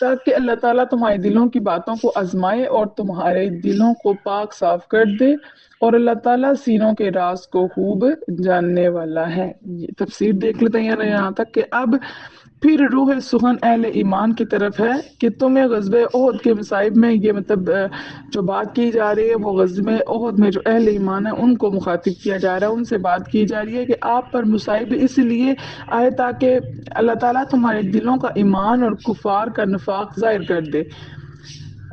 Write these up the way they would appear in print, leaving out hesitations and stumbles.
تاکہ اللہ تعالیٰ تمہارے دلوں کی باتوں کو آزمائے اور تمہارے دلوں کو پاک صاف کر دے، اور اللہ تعالیٰ سینوں کے راز کو خوب جاننے والا ہے۔ یہ تفسیر دیکھ لیتے ہیں یہاں تک کہ اب پھر روح سخن اہل ایمان کی طرف ہے کہ تمہیں غزوہ احد کے مصائب میں، یہ مطلب جو بات کی جا رہی ہے وہ غزوہ احد میں جو اہل ایمان ہے ان کو مخاطب کیا جا رہا ہے، ان سے بات کی جا رہی ہے کہ آپ پر مصائب اس لیے آئے تاکہ اللہ تعالیٰ تمہارے دلوں کا ایمان اور کفار کا نفاق ظاہر کر دے،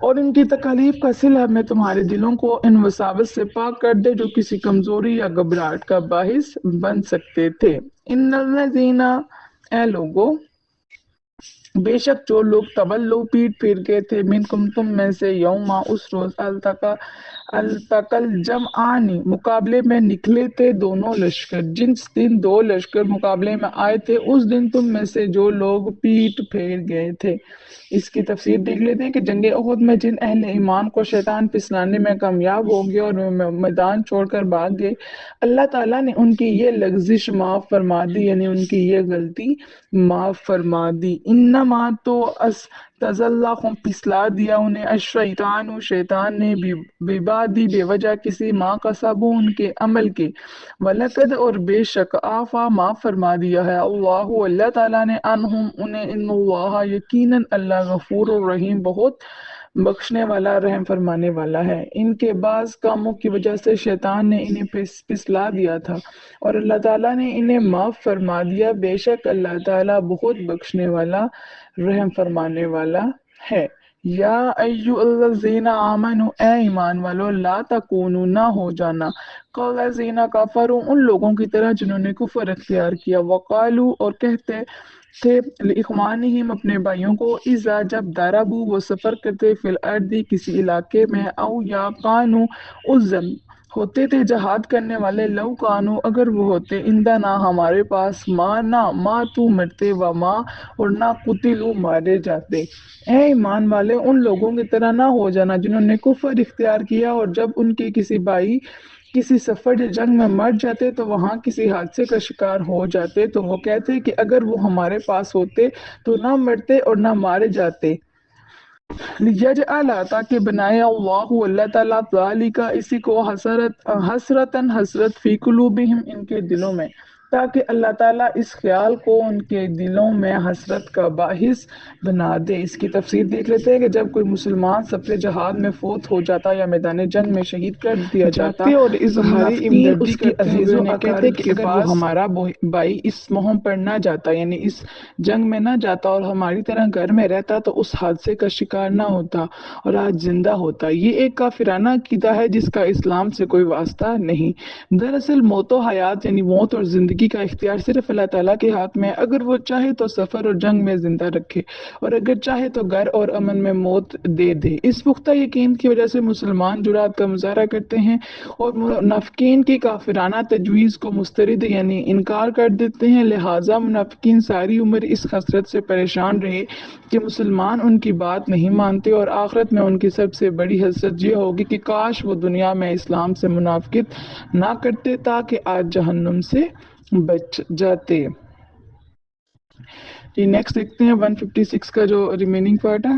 اور ان کی تکالیف کا صلہ میں تمہارے دلوں کو ان وساوس سے پاک کر دے جو کسی کمزوری یا گھبراہٹ کا باعث بن سکتے تھے۔ ان الذین، اے لوگو، بے شک جو لوگ تولو پیٹ پھیر گئے تھے، منکم تم میں سے، یوما اس روز، التقل جمعانی مقابلے میں نکلے تھے دونوں لشکر، جس دن دو لشکر مقابلے میں آئے تھے اس دن تم میں سے جو لوگ پیٹ پھیر گئے تھے۔ اس کی تفسیر دیکھ لیتے ہیں کہ جنگ احد میں جن اہل ایمان کو شیطان پھسلانے میں کامیاب ہو گیا اور وہ میدان چھوڑ کر بھاگ گئے، اللہ تعالیٰ نے ان کی یہ لغزش معاف فرما دی، یعنی ان کی یہ غلطی معاف فرما دی۔ انما تو تزلہم پھسلا دیا انہیں الشیطان، شیطان نے، ببعد، بے وجہ کسی، ما کسبوا ان کے عمل کے، وَلَقَدْ، اور بے شک، عَفَا معاف فرما دیا ہے، اللہ اللہ تعالیٰ نے، عنہم انہیں، ان اللہ یقیناً اللہ غفور الرحیم بہت بخشنے والا رحم فرمانے والا ہے۔ ان کے بعض کاموں کی وجہ سے شیطان نے انہیں پھسلا دیا تھا اور اللہ تعالیٰ نے انہیں معاف فرما دیا، بے شک اللہ تعالیٰ بہت بخشنے والا رحم فرمانے والا ہے۔ یا ایھا الذین آمنوا، اے ایمان والو، لا تکونوا، نہ ہو جانا، کالذین کفروا، ان لوگوں کی طرح جنہوں نے کفر اختیار کیا، وقالوا، اور کہتے تھے، لاخوانہم، اپنے بھائیوں کو، اذا، جب، ضربوا، وہ سفر کرتے، فی الارض، کسی علاقے میں، او، یا، کانوا، عزم، ہوتے تھے جہاد کرنے والے، لو کانوا، اگر وہ ہوتے، عندنا، ہمارے پاس، ما، نہ، ماتوا، مرتے، وما، اور نہ، قتلوا، مارے جاتے۔ اے ایمان والے، ان لوگوں کی طرح نہ ہو جانا جنہوں نے کفر اختیار کیا اور جب ان کے کسی بھائی کسی سفر یا جنگ میں مر جاتے تو وہاں کسی حادثے کا شکار ہو جاتے تو وہ کہتے کہ اگر وہ ہمارے پاس ہوتے تو نہ مرتے اور نہ مارے جاتے۔ لیجعل، تاکہ بنائے، اللہ تعالیٰ، ذالک، اسی کو، حسرت فی قلوبہم، ان کے دلوں میں، تاکہ اللہ تعالیٰ اس خیال کو ان کے دلوں میں حسرت کا باعث بنا دے۔ اس کی تفسیر دیکھ لیتے ہیں کہ جب کوئی مسلمان سفر جہاد میں فوت ہو جاتا یا میدان جنگ میں شہید کر دیا جاتا اور اظہاری امدادی کے عزیزوں کہتے کہ اگر وہ ہمارا بھائی اس مہم پر نہ جاتا، یعنی اس جنگ میں نہ جاتا اور ہماری طرح گھر میں رہتا تو اس حادثے کا شکار نہ ہوتا اور آج زندہ ہوتا۔ یہ ایک کافرانہ عقیدہ ہے جس کا اسلام سے کوئی واسطہ نہیں۔ دراصل موت و حیات، یعنی موت اور زندگی کا اختیار صرف اللہ تعالیٰ کے ہاتھ میں ہے۔ اگر وہ چاہے تو سفر اور جنگ میں زندہ رکھے اور اگر چاہے تو گھر اور امن میں موت دے دے۔ اس پختہ یقین کی وجہ سے مسلمان جرات کا مظاہرہ کرتے ہیں اور منافقین کی کافرانہ تجویز کو مسترد، یعنی انکار کر دیتے ہیں، لہٰذا منافقین ساری عمر اس حسرت سے پریشان رہے کہ مسلمان ان کی بات نہیں مانتے، اور آخرت میں ان کی سب سے بڑی حسرت یہ ہوگی کہ کاش وہ دنیا میں اسلام سے منافقت نہ کرتے تاکہ آج جہنم سے بچ جاتے۔ نیکسٹ دیکھتے ہیں 156 کا جو ریمیننگ پارٹ ہے۔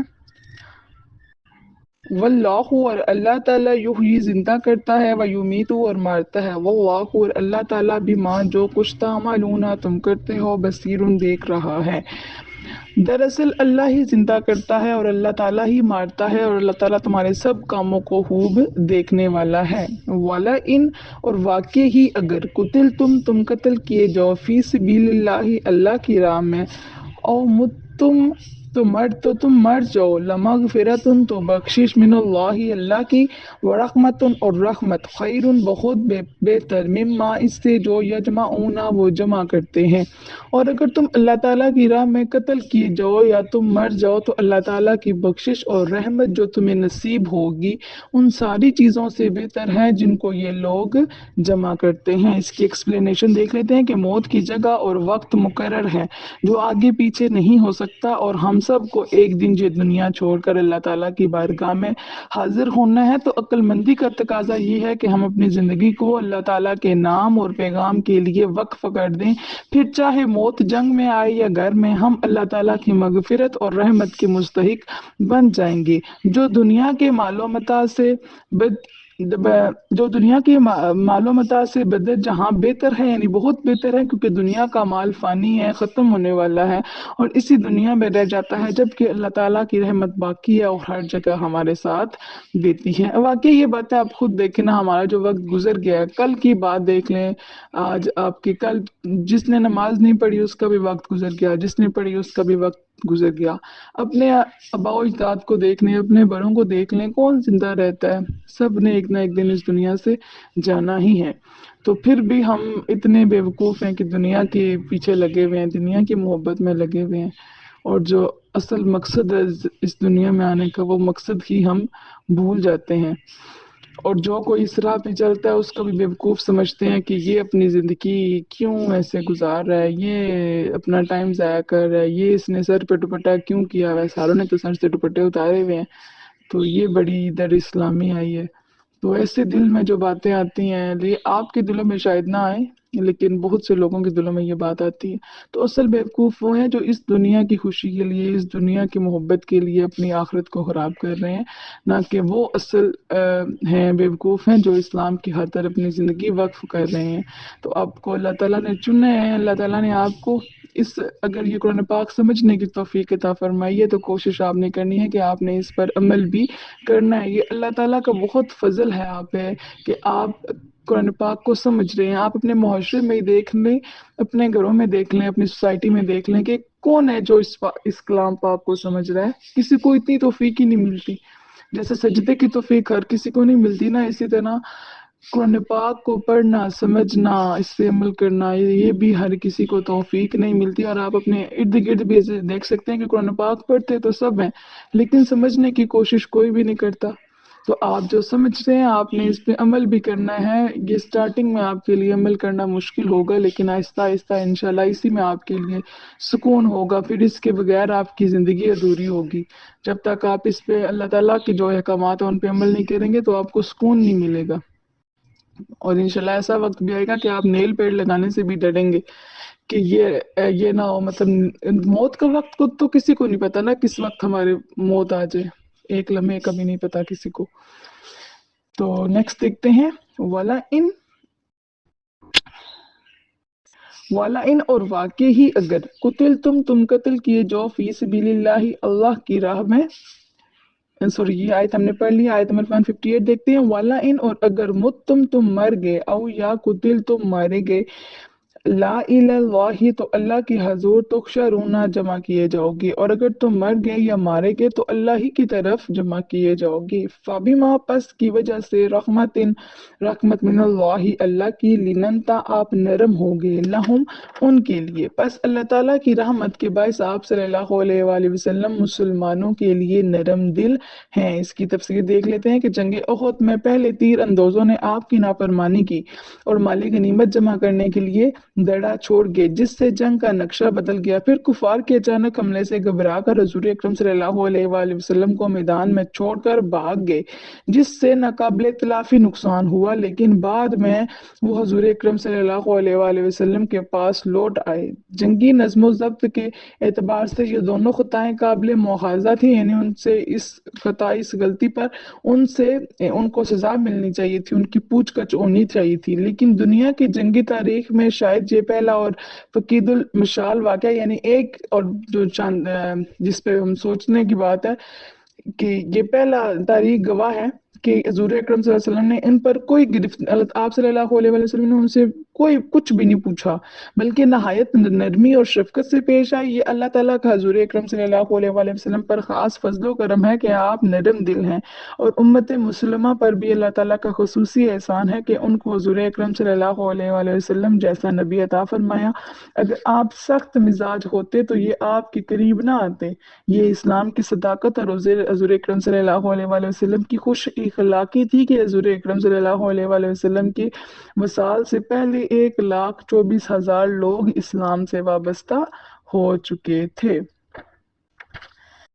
واللہ، اور اللہ تعالیٰ، یحیی، زندہ کرتا ہے، ویمیت، اور مارتا ہے، واللہ، اور اللہ تعالیٰ، بما، جو کچھ تعملون، تم کرتے ہو، بصیر، دیکھ رہا ہے۔ دراصل اللہ ہی زندہ کرتا ہے اور اللہ تعالیٰ ہی مارتا ہے اور اللہ تعالیٰ تمہارے سب کاموں کو خوب دیکھنے والا ہے۔ وَلَئِن، اور واقع ہی اگر، تم قتل کیے جاؤ، فی سبیل اللہ، اللہ کی راہ میں، او متم، تم مر جاؤ، لمغفرۃ، تو بخشش، من اللہ، اللہ کی، ورحمت، اور رحمت، خیر، بہت بہتر، مما، اس سے، جو یجمعون، وہ جمع کرتے ہیں۔ اور اگر تم اللہ تعالیٰ کی راہ میں قتل کیے جاؤ یا تم مر جاؤ تو اللہ تعالیٰ کی بخشش اور رحمت جو تمہیں نصیب ہوگی ان ساری چیزوں سے بہتر ہے جن کو یہ لوگ جمع کرتے ہیں۔ اس کی ایکسپلینیشن دیکھ لیتے ہیں کہ موت کی جگہ اور وقت مقرر ہے جو آگے پیچھے نہیں ہو سکتا اور ہم سب کو ایک دن یہ دنیا چھوڑ کر اللہ تعالیٰ کی بارگاہ میں حاضر ہونا ہے، تو عقل مندی کا تقاضا یہ ہے کہ ہم اپنی زندگی کو اللہ تعالیٰ کے نام اور پیغام کے لیے وقف کر دیں، پھر چاہے موت جنگ میں آئے یا گھر میں، ہم اللہ تعالیٰ کی مغفرت اور رحمت کے مستحق بن جائیں گے۔ جو دنیا کے مال و متاع سے جو دنیا کے مال و متاع سے بدر جہاں بہتر ہے، یعنی بہت بہتر ہے، کیونکہ دنیا کا مال فانی ہے، ختم ہونے والا ہے اور اسی دنیا میں رہ جاتا ہے، جبکہ اللہ تعالیٰ کی رحمت باقی ہے اور ہر جگہ ہمارے ساتھ دیتی ہے۔ واقعی یہ باتیں آپ خود دیکھیں نا، ہمارا جو وقت گزر گیا ہے، کل کی بات دیکھ لیں، آج آپ کی کل جس نے نماز نہیں پڑھی اس کا بھی وقت گزر گیا، جس نے پڑھی اس کا بھی وقت گزر گیا۔ اپنے آباء و اجداد کو دیکھ لیں، اپنے بڑوں کو دیکھ لیں، کون زندہ رہتا ہے؟ سب نے ایک نہ ایک دن اس دنیا سے جانا ہی ہے۔ تو پھر بھی ہم اتنے بیوقوف ہیں کہ دنیا کے پیچھے لگے ہوئے ہیں، دنیا کی محبت میں لگے ہوئے ہیں، اور جو اصل مقصد ہے اس دنیا میں آنے کا، وہ مقصد ہی ہم بھول جاتے ہیں۔ اور جو کوئی اس راہ پہ چلتا ہے اس کو بھی بیوقوف سمجھتے ہیں کہ یہ اپنی زندگی کیوں ایسے گزار رہا ہے، یہ اپنا ٹائم ضائع کر رہا ہے، یہ اس نے سر پہ دوپٹہ کیوں کیا ہوا ہے، ساروں نے تو سر سے دوپٹے اتارے ہوئے ہیں، تو یہ بڑی در اسلامی آئی ہے۔ تو ایسے دل میں جو باتیں آتی ہیں، آپ کے دلوں میں شاید نہ آئے، لیکن بہت سے لوگوں کے دلوں میں یہ بات آتی ہے۔ تو اصل بیوقوف وہ ہیں جو اس دنیا کی خوشی کے لیے، اس دنیا کی محبت کے لیے اپنی آخرت کو خراب کر رہے ہیں، نہ کہ وہ اصل ہیں بیوقوف ہیں جو اسلام کی خاطر اپنی زندگی وقف کر رہے ہیں۔ تو آپ کو اللہ تعالیٰ نے چنا ہے، اللہ تعالیٰ نے آپ کو اگر یہ قرآن پاک سمجھنے کی توفیق عطا فرمائی ہے، تو کوشش آپ نے کرنی ہے کہ آپ نے اس پر عمل بھی کرنا ہے۔ یہ اللہ تعالیٰ کا بہت فضل ہے آپ پہ کہ آپ قرآن پاک کو سمجھ رہے ہیں۔ آپ اپنے معاشرے میں دیکھ لیں، اپنے گھروں میں دیکھ لیں، اپنی سوسائٹی میں دیکھ لیں کہ کون ہے جو اس کلام پاک کو سمجھ رہا ہے۔ کسی کو اتنی توفیق ہی نہیں ملتی، جیسے سجدے کی توفیق ہر کسی کو نہیں ملتی نا، اسی طرح قرآن پاک کو پڑھنا، سمجھنا، اس سے عمل کرنا، یہ بھی ہر کسی کو توفیق نہیں ملتی۔ اور آپ اپنے ارد گرد بھی دیکھ سکتے ہیں کہ قرآن پاک پڑھتے تو سب ہیں، لیکن سمجھنے کی کوشش کوئی بھی نہیں کرتا۔ تو آپ جو سمجھ رہے ہیں، آپ نے اس پہ عمل بھی کرنا ہے۔ یہ سٹارٹنگ میں آپ کے لیے عمل کرنا مشکل ہوگا، لیکن آہستہ آہستہ انشاءاللہ اسی میں آپ کے لیے سکون ہوگا۔ پھر اس کے بغیر آپ کی زندگی ادھوری ہوگی۔ جب تک آپ اس پہ اللہ تعالیٰ کی جو احکامات ہیں ان پہ عمل نہیں کریں گے تو آپ کو سکون نہیں ملے گا، اور انشاءاللہ ایسا وقت بھی آئے گا کہ آپ نیل پیڑ لگانے سے بھی ڈریں گے کہ یہ نہ ہو، مطلب موت کا وقت کو تو کسی کو نہیں پتا نا، کس وقت ہمارے موت آ جائے، ایک لمحے کا بھی نہیں پتا کسی کو۔ تو نیکسٹ دیکھتے ہیں، والا ان اور واقع ہی اگر قتل تم قتل کیے جو فی سبیل اللہ اللہ کی راہ میں، سوری یہ آیت ہم نے پڑھ لی، آیت نمبر 158 دیکھتے ہیں۔ والا ان اور اگر مت تم مر گئے، او یا قتل تم مارے گئے، لا الہ اللہ تو اللہ کی حضور تحشرون جمع کیے جاؤ گے، اور اگر تم مر گئے یا مارے گئے تو اللہ ہی کی طرف جمع کیے جاؤ گے۔ فبما پس کی وجہ سے رحمت من اللہ اللہ کی، لننتا آپ نرم ہو گئے، لہم ان کے لیے، پس اللہ تعالیٰ کی رحمت کے باعث آپ صلی اللہ علیہ وآلہ وسلم مسلمانوں کے لیے نرم دل ہیں۔ اس کی تفسیر دیکھ لیتے ہیں کہ جنگ احد میں پہلے تیر اندوزوں نے آپ کی نافرمانی کی اور مال غنیمت جمع کرنے کے لیے دڑا چھوڑ گئے، جس سے جنگ کا نقشہ بدل گیا۔ پھر کفار کے اچانک حملے سے گھبرا کر حضور اکرم صلی اللہ علیہ وآلہ وسلم کو میدان میں چھوڑ کر بھاگ گئے، جس سے ناقابل تلافی نقصان ہوا، لیکن بعد میں وہ حضور اکرم صلی اللہ علیہ وآلہ وسلم کے پاس لوٹ آئے۔ جنگی نظم و ضبط کے اعتبار سے یہ دونوں خطائیں قابل مواخذہ تھیں، یعنی ان سے اس خطا، اس غلطی پر ان کو سزا ملنی چاہیے تھی، ان کی پوچھ گچھ ہونی چاہیے تھی، لیکن دنیا کی جنگی تاریخ میں شاید یہ پہلا اور فقید المثال واقعہ، یعنی ایک اور جو جس پہ ہم سوچنے کی بات ہے کہ یہ پہلا تاریخ گواہ ہے کہ حضور اکرم صلی اللہ علیہ وسلم نے ان پر کوئی آپ صلی اللہ علیہ وسلم نے ان سے کوئی کچھ بھی نہیں پوچھا، بلکہ نہایت نرمی اور شفقت سے پیش آئی۔ یہ اللہ تعالیٰ کا حضور اکرم صلی اللہ علیہ وسلم پر خاص فضل و کرم ہے کہ آپ نرم دل ہیں، اور امت مسلمہ پر بھی اللہ تعالیٰ کا خصوصی احسان ہے کہ ان کو حضور اکرم صلی اللہ علیہ وسلم جیسا نبی عطا فرمایا۔ اگر آپ سخت مزاج ہوتے تو یہ آپ کے قریب نہ آتے۔ یہ اسلام کی صداقت اور حضور اکرم صلی اللہ علیہ وسلم کی خوش اخلاقی تھی کہ حضور اکرم صلی اللہ علیہ وسلم کی وصال سے پہلے 1,24,000 لوگ اسلام سے وابستہ ہو چکے تھے۔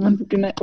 159।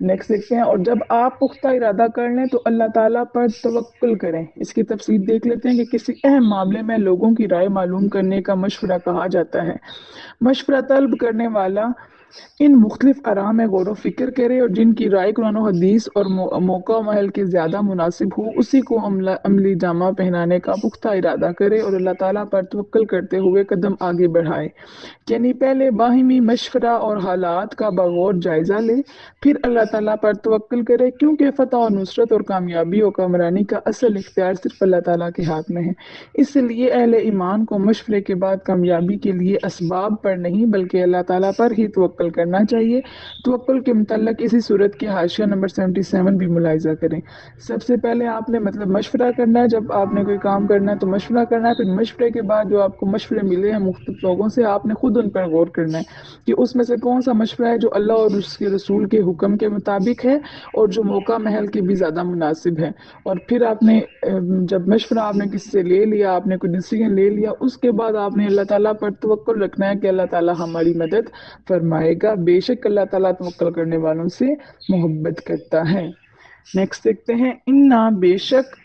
نیکسٹ دیکھتے ہیں، اور جب آپ پختہ ارادہ کر لیں تو اللہ تعالیٰ پر توکل کریں۔ اس کی تفصیل دیکھ لیتے ہیں کہ کسی اہم معاملے میں لوگوں کی رائے معلوم کرنے کا مشورہ کہا جاتا ہے۔ مشورہ طلب کرنے والا ان مختلف آراء میں غور و فکر کرے اور جن کی رائے قرآن و حدیث اور موقع و محل کے زیادہ مناسب ہو اسی کو عملی جامہ پہنانے کا پختہ ارادہ کرے اور اللہ تعالیٰ پر توکل کرتے ہوئے قدم آگے بڑھائے۔ یعنی پہلے باہمی مشورہ اور حالات کا بغور جائزہ لے، پھر اللہ تعالیٰ پر توکل کرے، کیونکہ فتح و نصرت اور کامیابی و کامرانی کا اصل اختیار صرف اللہ تعالیٰ کے ہاتھ میں ہے۔ اس لیے اہل ایمان کو مشورے کے بعد کامیابی کے لیے اسباب پر نہیں بلکہ اللہ تعالیٰ پر ہی توکل کرنا چاہیے۔ توکل کے متعلق اسی صورت کے حاشیہ نمبر 77 بھی ملاحظہ کریں۔ سب سے پہلے آپ نے مشورہ کرنا ہے، جب آپ نے کوئی کام کرنا ہے تو مشورہ کرنا ہے، پھر مشورے کے بعد جو آپ کو مشورے ملے ہیں مختلف لوگوں سے آپ نے خود ان پر غور کرنا ہے کہ اس میں سے کون سا مشورہ ہے جو اللہ اور اس کے رسول کے حکم کے مطابق ہے اور جو موقع محل کے بھی زیادہ مناسب ہے۔ اور پھر آپ نے جب مشورہ آپ نے کسی سے لے لیا، آپ نے کوئی ڈیسیژن لے لیا، اس کے بعد آپ نے اللہ تعالیٰ پر توکل رکھنا ہے کہ اللہ تعالیٰ ہماری مدد فرمائے گا۔ بے شک اللہ تعالیٰ توکل کرنے والوں سے محبت کرتا ہے۔ نیکسٹ دیکھتے ہیں، بے شک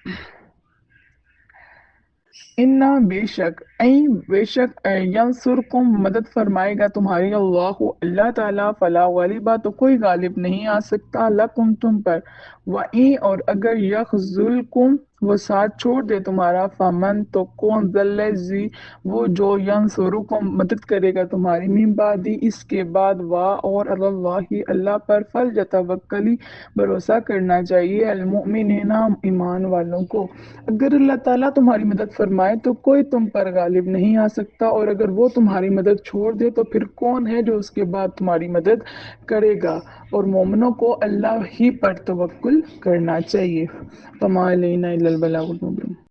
بے شک ینصرکم مدد فرمائے گا تمہاری اللہ تعالیٰ، فلا غالبہ تو کوئی غالب نہیں آ سکتا، لکم تم پر، وَإِن اور اگر یخذلکم وہ ساتھ چھوڑ دے تمہارا، فمن تو کون ذی وہ جو ینصرکم مدد کرے گا تمہاری، من بعد اس کے بعد، اور اللہ اللہ پر فلیتوکل بھروسہ کرنا چاہیے المؤمنین ایمان والوں کو۔ اگر اللہ تعالیٰ تمہاری مدد فرمائے تو کوئی تم پر غالب نہیں آ سکتا، اور اگر وہ تمہاری مدد چھوڑ دے تو پھر کون ہے جو اس کے بعد تمہاری مدد کرے گا، اور مومنوں کو اللہ ہی پر توکل کرنا چاہیے۔ فما علینا الا البلاغ المبین۔